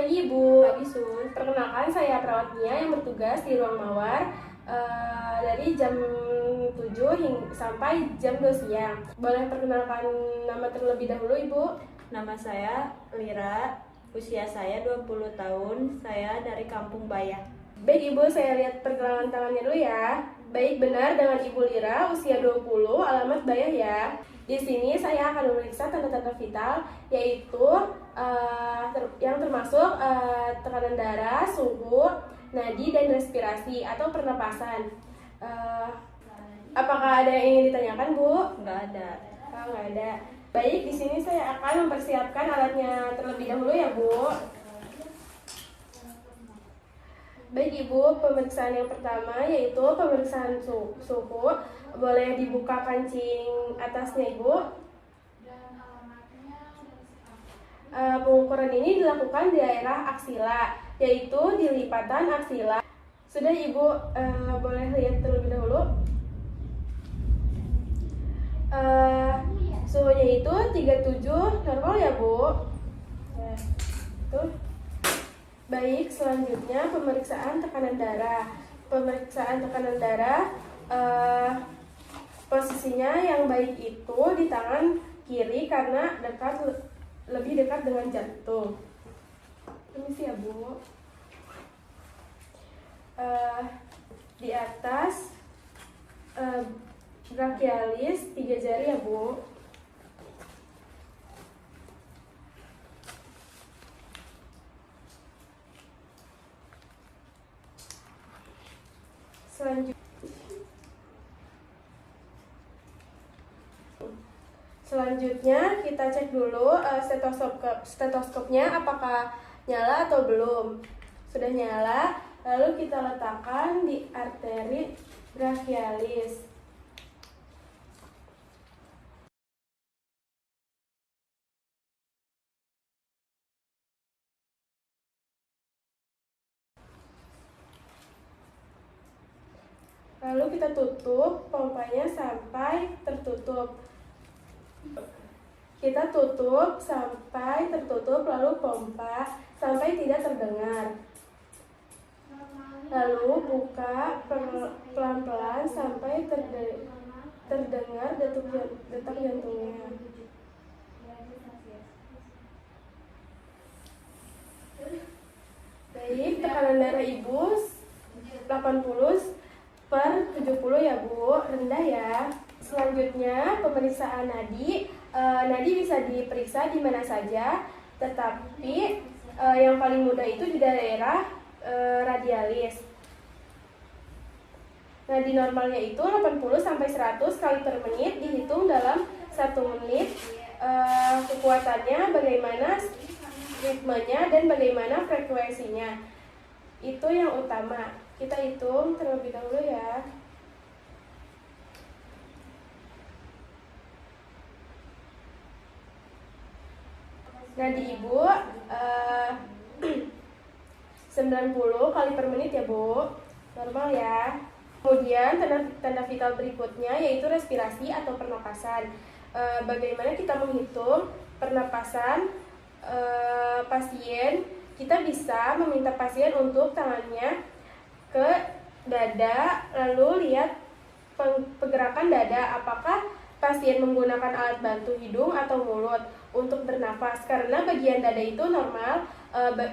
pagi Ibu. Pagi Sus. Perkenalkan saya perawat Nia yang bertugas di ruang mawar dari jam 7 sampai jam 2 siang. Boleh perkenalkan nama terlebih dahulu Ibu? Nama saya Lira, usia saya 20 tahun, saya dari Kampung Bayah. Baik Ibu, saya lihat pergelangan tangannya dulu ya. Baik, benar dengan Ibu Lira, usia 20, alamat Bayah ya. Di sini saya akan memeriksa tanda-tanda vital, yaitu yang termasuk tekanan darah, suhu, nadi, dan respirasi atau pernapasan. Apakah ada yang ingin ditanyakan, Bu? Nggak ada. Nggak ada. Baik, di sini saya akan mempersiapkan alatnya terlebih dahulu ya, Bu. Baik Ibu, pemeriksaan yang pertama yaitu pemeriksaan suhu. Boleh dibuka kancing atasnya Ibu. Pengukuran ini dilakukan di daerah aksila, yaitu di lipatan aksila. Sudah Ibu, boleh lihat terlebih dahulu. Suhunya itu 37 normal ya Bu. Ya, tuh. Baik, selanjutnya pemeriksaan tekanan darah. Pemeriksaan tekanan darah, posisinya yang baik itu di tangan kiri karena lebih dekat dengan jantung. Permisi ya Bu. Di atas brachialis 3 jari ya Bu. Selanjutnya kita cek dulu stetoskopnya apakah nyala atau belum. Sudah nyala, lalu kita letakkan di arteri brachialis. Lalu kita tutup pompanya sampai tertutup. Kita tutup sampai tertutup, lalu pompa sampai tidak terdengar. Lalu buka pelan-pelan sampai terdengar detak jantungnya. Baik, tekanan darah Ibu 80/70 ya Bu, rendah ya. Selanjutnya pemeriksaan nadi. Nadi bisa diperiksa di mana saja, tetapi yang paling mudah itu di daerah radialis. Nadi normalnya itu 80-100 kali per menit, dihitung dalam 1 menit. Kekuatannya bagaimana, ritmenya, dan bagaimana frekuensinya. Itu yang utama. Kita hitung terlebih dahulu ya. Nadi Ibu 90 kali per menit ya Bu, normal ya. Kemudian tanda vital berikutnya yaitu respirasi atau pernapasan. Bagaimana kita menghitung pernapasan pasien? Kita bisa meminta pasien untuk tangannya ke dada, lalu lihat pergerakan dada, apakah pasien menggunakan alat bantu hidung atau mulut untuk bernafas, karena bagian dada itu normal,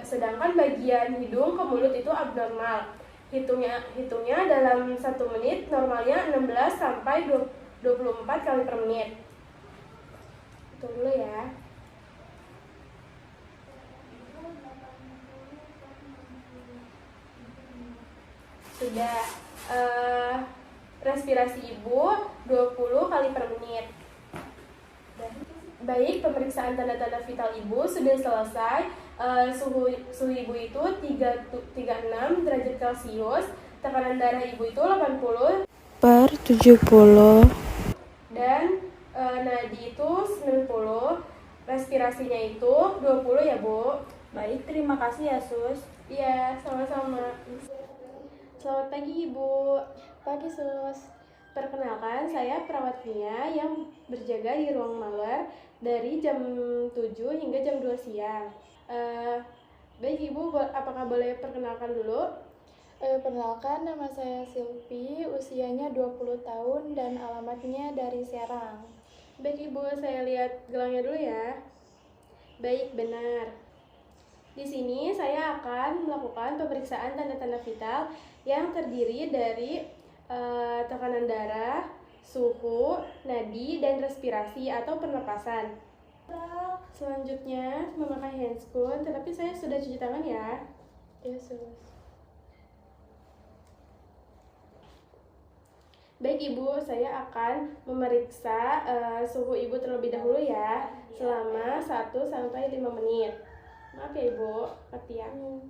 sedangkan bagian hidung ke mulut itu abnormal. Hitungnya dalam 1 menit, normalnya 16 sampai 24 kali per menit. Hitung dulu ya. Sudah. Respirasi Ibu 20 kali per menit. Baik, pemeriksaan tanda-tanda vital Ibu sudah selesai. Suhu Ibu itu 36 derajat Celcius. Tekanan darah Ibu itu 80/70. Dan nadi itu 90. Respirasinya itu 20 ya Bu. Baik, terima kasih ya Sus. Iya, sama-sama. Selamat pagi Ibu. Pagi Sus. Perkenalkan, saya perawat Nia yang berjaga di ruang mawar dari jam 7 hingga jam 2 siang. Baik Ibu, apakah boleh perkenalkan dulu? Perkenalkan, nama saya Silvi, usianya 20 tahun dan alamatnya dari Serang. Baik Ibu, saya lihat gelangnya dulu ya. Baik, benar. Di sini saya akan melakukan pemeriksaan tanda-tanda vital yang terdiri dari tekanan darah, suhu, nadi, dan respirasi atau pernapasan. Selanjutnya memakai handscoon, tetapi saya sudah cuci tangan ya. Yesus. Baik Ibu, saya akan memeriksa suhu Ibu terlebih dahulu ya, selama 1-5 menit. Maaf ya Ibu, perhatian.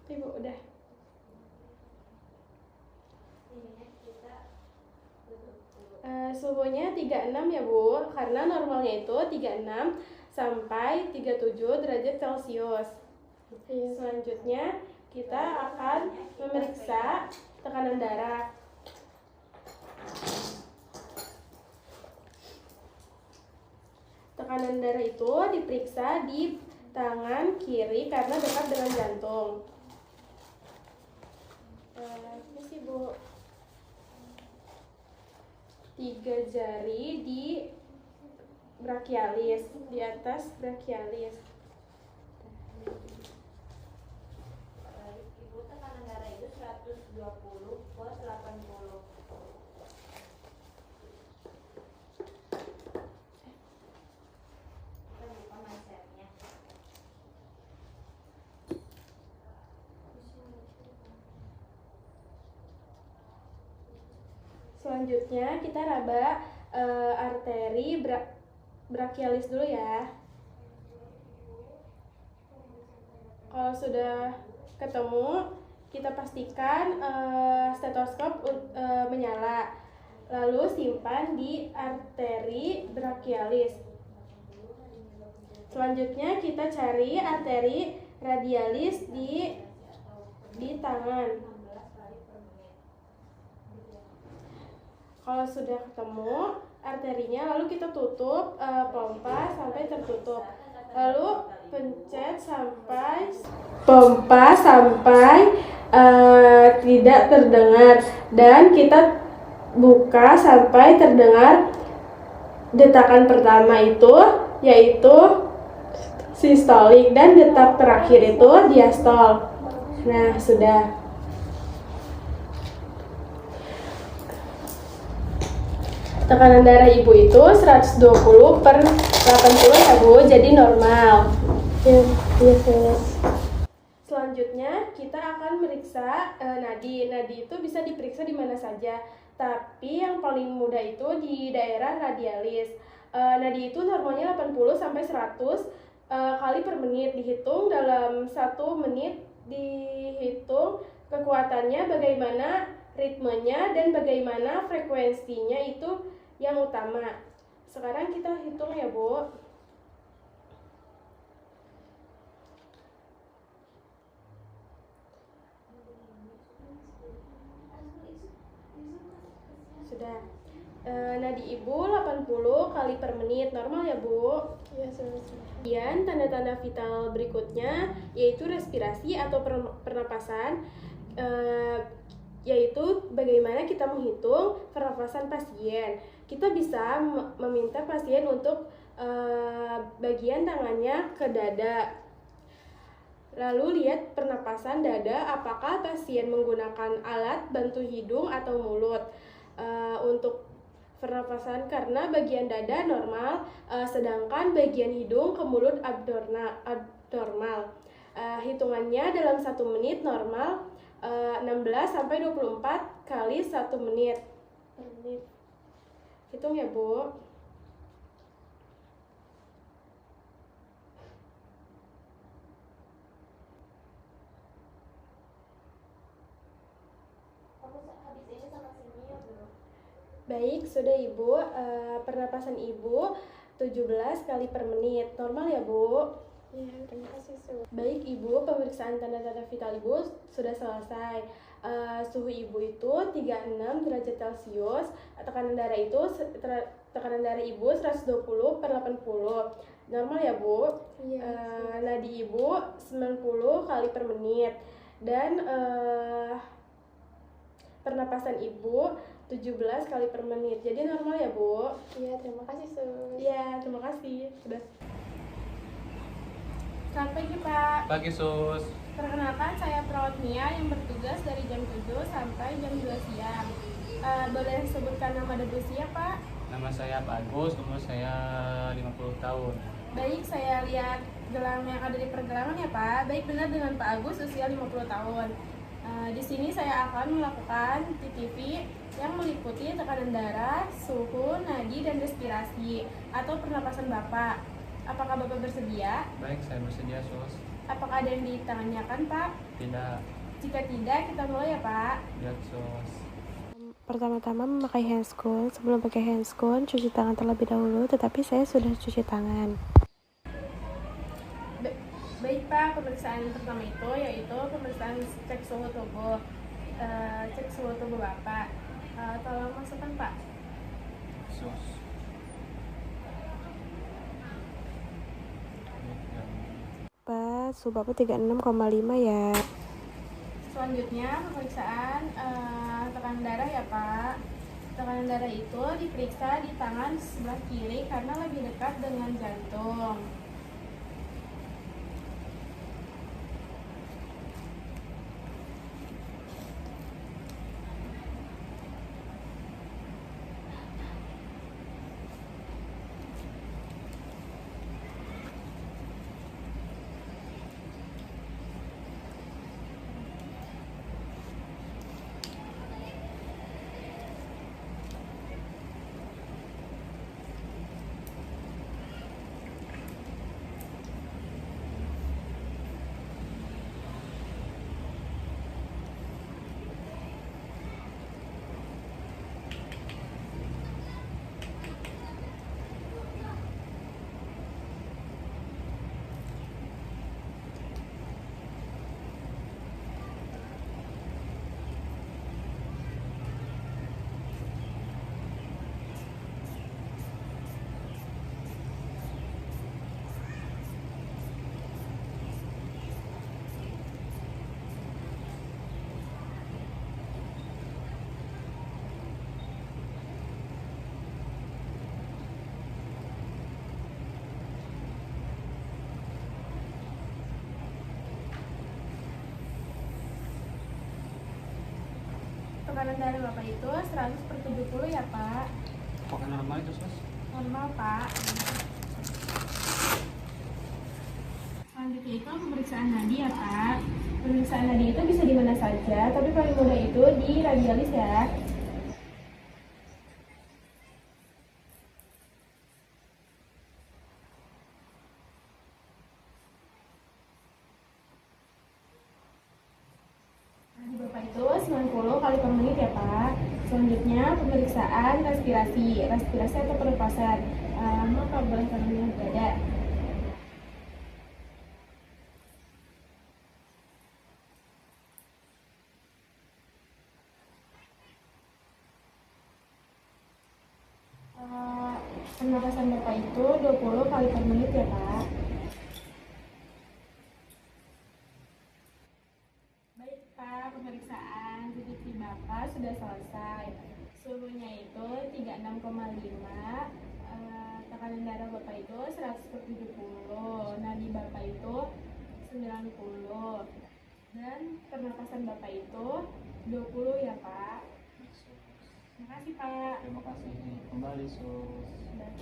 Ibu udah. Suhunya 36 ya Bu, karena normalnya itu 36 sampai 37 derajat Celcius. Selanjutnya kita akan memeriksa tekanan darah. Tekanan darah itu diperiksa di tangan kiri karena dekat dengan jantung. Ini sih Bu, 3 jari di brachialis, di atas brachialis. Ibu, tekanan darah itu 120/80. Kita buka mindsetnya. Selanjutnya kita raba arteri brachialis dulu ya. Kalau sudah ketemu, kita pastikan stetoskop menyala. Lalu simpan di arteri brachialis. Selanjutnya kita cari arteri radialis di tangan. Kalau sudah ketemu arterinya, lalu kita tutup pompa sampai tertutup. Lalu pencet sampai pompa sampai tidak terdengar, dan kita buka sampai terdengar detakan pertama itu yaitu sistolik dan detak terakhir itu diastol. Nah, sudah. Tekanan darah Ibu itu 120/80 ya Bu, jadi normal. Selanjutnya kita akan meriksa nadi. Nadi itu bisa diperiksa di mana saja, tapi yang paling mudah itu di daerah radialis. Nadi itu normalnya 80-100 kali per menit, dihitung dalam 1 menit, dihitung kekuatannya, bagaimana ritmenya, dan bagaimana frekuensinya itu yang utama. Sekarang kita hitung ya Bu. Sudah. Nadi Ibu 80 kali per menit, normal ya Bu? Iya, sudah. Kemudian tanda-tanda vital berikutnya yaitu respirasi atau pernapasan, yaitu bagaimana kita menghitung pernapasan pasien. Kita bisa meminta pasien untuk bagian tangannya ke dada. Lalu lihat pernapasan dada, apakah pasien menggunakan alat bantu hidung atau mulut. Untuk pernapasan, karena bagian dada normal, sedangkan bagian hidung ke mulut abnormal. Hitungannya dalam 1 menit normal 16-24 kali 1 menit. Hitung ya Bu. Baik, sudah Ibu. Pernapasan Ibu 17 kali per menit. Normal ya Bu? Iya, terima kasih, Su. Baik Ibu, pemeriksaan tanda-tanda vital Ibu sudah selesai. Suhu Ibu itu 36 derajat Celcius, tekanan darah itu tekanan darah Ibu 120/80. Normal ya, Bu? Iya. Nadi Ibu 90 kali per menit. Dan pernapasan Ibu 17 kali per menit. Jadi normal ya, Bu? Iya, terima kasih, Su. Iya, terima kasih. Sudah. Selamat pagi, Pak. Pagi Sus. Perkenalkan, saya perawat Mia yang bertugas dari jam 7 sampai jam 2 siang. Boleh sebutkan nama dan usia, Pak? Nama saya Pak Agus, umur saya 50 tahun. Baik, saya lihat gelang yang ada di pergelangan ya, Pak. Baik, benar dengan Pak Agus, usia 50 tahun. Di sini saya akan melakukan TTV yang meliputi tekanan darah, suhu, nadi, dan respirasi atau pernapasan Bapak. Apakah Bapak bersedia? Baik, saya bersedia Sus. Apakah ada yang ditanyakan, Pak? Tidak, Jika tidak, kita mulai ya, Pak. lihat Sus. Pertama-tama memakai handscoon. Sebelum pakai handscoon, cuci tangan terlebih dahulu, tetapi saya sudah cuci tangan. Baik Pak, pemeriksaan pertama itu yaitu pemeriksaan cek suhu tubuh. Cek suhu tubuh Bapak. Tolong masukkan Pak. Sus. Pak, suhu Bapak 36,5 ya. Selanjutnya pemeriksaan tekanan darah ya Pak. Tekanan darah itu diperiksa di tangan sebelah kiri karena lebih dekat dengan jantung. Tekanan darah Bapak itu 100/70 ya Pak. Apakah normal itu Sus? Normal Pak. Selanjutnya itu pemeriksaan nadi ya Pak. Pemeriksaan nadi itu bisa di mana saja, tapi paling mudah itu di radialis ya. Nadi Bapak itu 90 kali per menit ya Pak. Selanjutnya pemeriksaan respirasi atau pernapasan. Maka boleh tangannya berada. Pernapasan Bapak itu 20 kali per menit ya Pak. Baik Pak, pemeriksaan CCTV Bapak sudah selesai. Suhunya itu 36,5, tekanan darah Bapak itu 100/70, nadi Bapak itu 90, dan pernapasan Bapak itu 20 ya Pak. Terima kasih Pak. Terima kasih. Kembali Sus. Sudah.